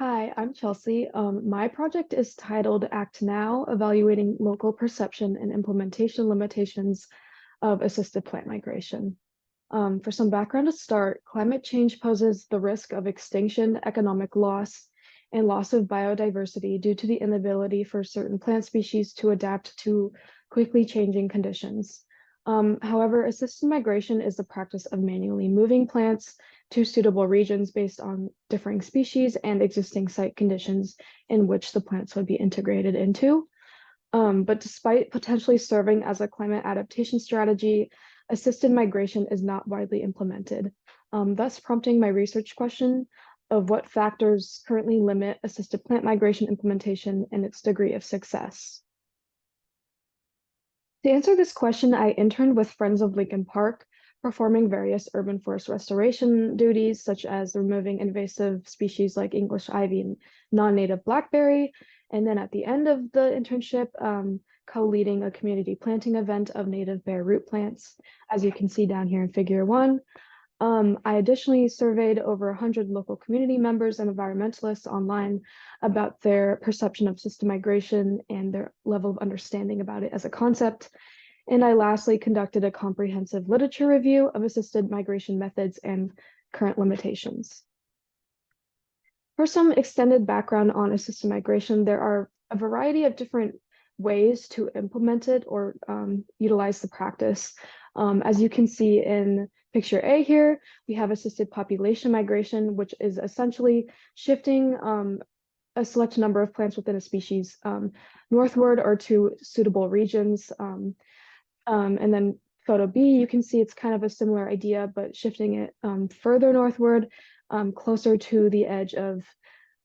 Hi, I'm Chelsea. My project is titled Act Now, Evaluating Local Perception and Implementation Limitations of Assisted Plant Migration. For some background to start, climate change poses the risk of extinction, economic loss, and loss of biodiversity due to the inability for certain plant species to adapt to quickly changing conditions. However, assisted migration is the practice of manually moving plants to suitable regions based on differing species and existing site conditions in which the plants would be integrated into. But despite potentially serving as a climate adaptation strategy, assisted migration is not widely implemented, thus prompting my research question of what factors currently limit assisted plant migration implementation and its degree of success. To answer this question, I interned with Friends of Lincoln Park, performing various urban forest restoration duties, such as removing invasive species like English ivy and non-native blackberry. And then at the end of the internship, co-leading a community planting event of native bare root plants, as you can see down here in figure 1. I additionally surveyed over 100 local community members and environmentalists online about their perception of system migration and their level of understanding about it as a concept. And I lastly conducted a comprehensive literature review of assisted migration methods and current limitations. For some extended background on assisted migration, there are a variety of different ways to implement it or utilize the practice. As you can see in picture A here, we have assisted population migration, which is essentially shifting a select number of plants within a species northward or to suitable regions. And then photo B, you can see it's kind of a similar idea, but shifting it further northward, closer to the edge of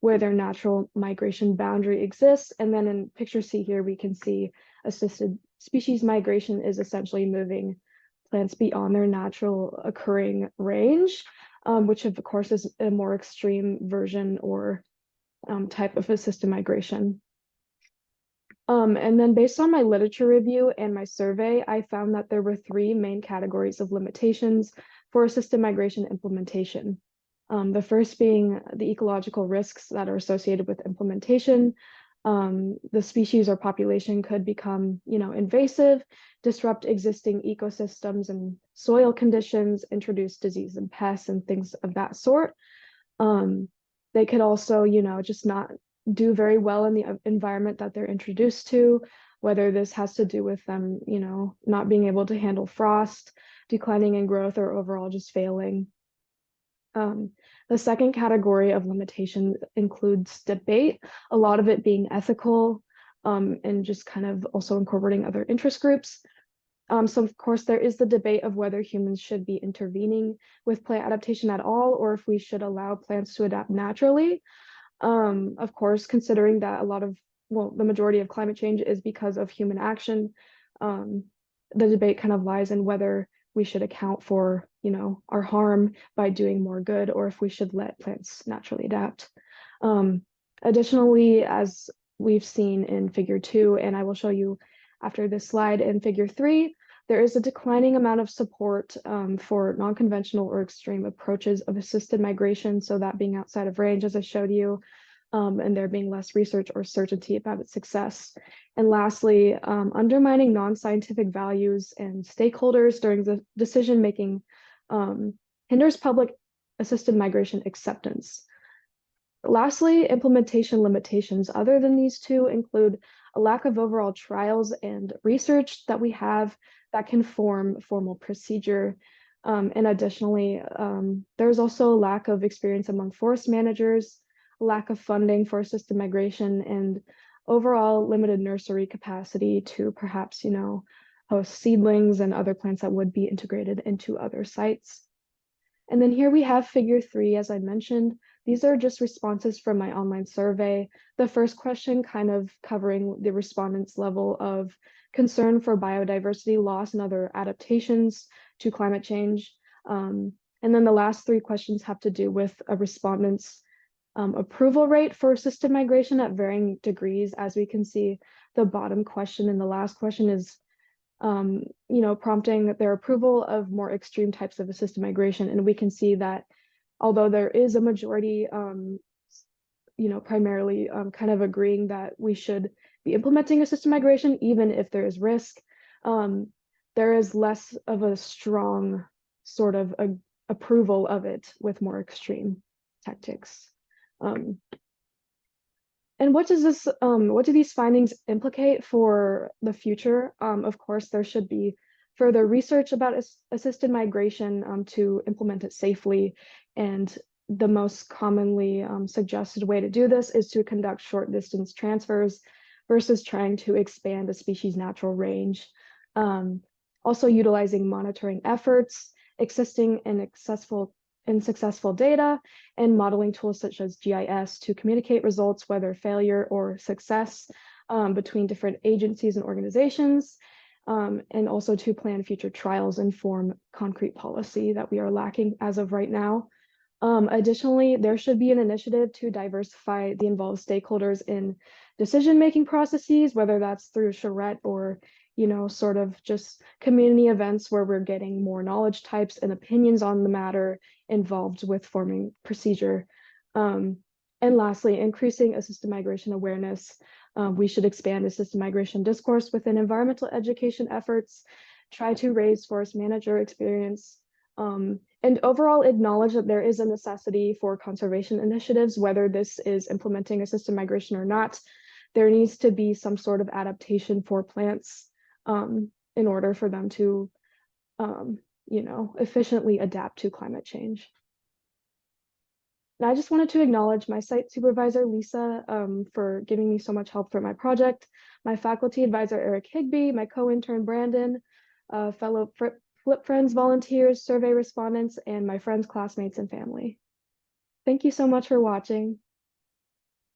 where their natural migration boundary exists. And then in picture C here, we can see assisted species migration is essentially moving plants beyond their natural occurring range, which of course is a more extreme version or type of assisted migration. And then based on my literature review and my survey, I found that there were 3 main categories of limitations for assisted migration implementation. The first being the ecological risks that are associated with implementation. The species or population could become, invasive, disrupt existing ecosystems and soil conditions, introduce disease and pests and things of that sort. They could also, just not do very well in the environment that they're introduced to, whether this has to do with them, not being able to handle frost, declining in growth, or overall just failing. The second category of limitation includes debate, a lot of it being ethical, and just kind of also incorporating other interest groups. So of course, there is the debate of whether humans should be intervening with plant adaptation at all, or if we should allow plants to adapt naturally. Of course, considering that the majority of climate change is because of human action, the debate kind of lies in whether we should account for, our harm by doing more good, or if we should let plants naturally adapt. Additionally, as we've seen in figure 2, and I will show you after this slide in figure 3, there is a declining amount of support for non-conventional or extreme approaches of assisted migration, so that being outside of range, as I showed you, and there being less research or certainty about its success. And lastly, undermining non-scientific values and stakeholders during the decision-making hinders public assisted migration acceptance. Lastly, implementation limitations other than these two include a lack of overall trials and research that we have that can form formal procedure. And additionally, there's also a lack of experience among forest managers, lack of funding for assisted migration, and overall limited nursery capacity to perhaps, host seedlings and other plants that would be integrated into other sites. And then here we have figure 3, as I mentioned. These are just responses from my online survey. The first question kind of covering the respondents' level of concern for biodiversity loss and other adaptations to climate change. And then the last 3 questions have to do with a respondent's approval rate for assisted migration at varying degrees. As we can see, the bottom question and the last question is prompting their approval of more extreme types of assisted migration. And we can see that although there is a majority primarily kind of agreeing that we should be implementing a system migration, even if there is risk. There is less of a strong sort of approval of it with more extreme tactics. And what do these findings implicate for the future? Of course, there should be further research about assisted migration to implement it safely. And the most commonly suggested way to do this is to conduct short distance transfers versus trying to expand a species' natural range. Also utilizing monitoring efforts, existing and successful data, and modeling tools such as GIS to communicate results, whether failure or success, between different agencies and organizations, and also to plan future trials and form concrete policy that we are lacking as of right now. Additionally, there should be an initiative to diversify the involved stakeholders in decision-making processes, whether that's through charrette or sort of just community events where we're getting more knowledge types and opinions on the matter involved with forming procedure. And lastly, increasing assisted migration awareness. We should expand the system migration discourse within environmental education efforts, try to raise forest manager experience, and overall acknowledge that there is a necessity for conservation initiatives, whether this is implementing a system migration or not. There needs to be some sort of adaptation for plants in order for them to, efficiently adapt to climate change. And I just wanted to acknowledge my site supervisor, Lisa, for giving me so much help for my project, my faculty advisor, Eric Higby, my co-intern, Brandon, fellow Flip Friends volunteers, survey respondents, and my friends, classmates, and family. Thank you so much for watching.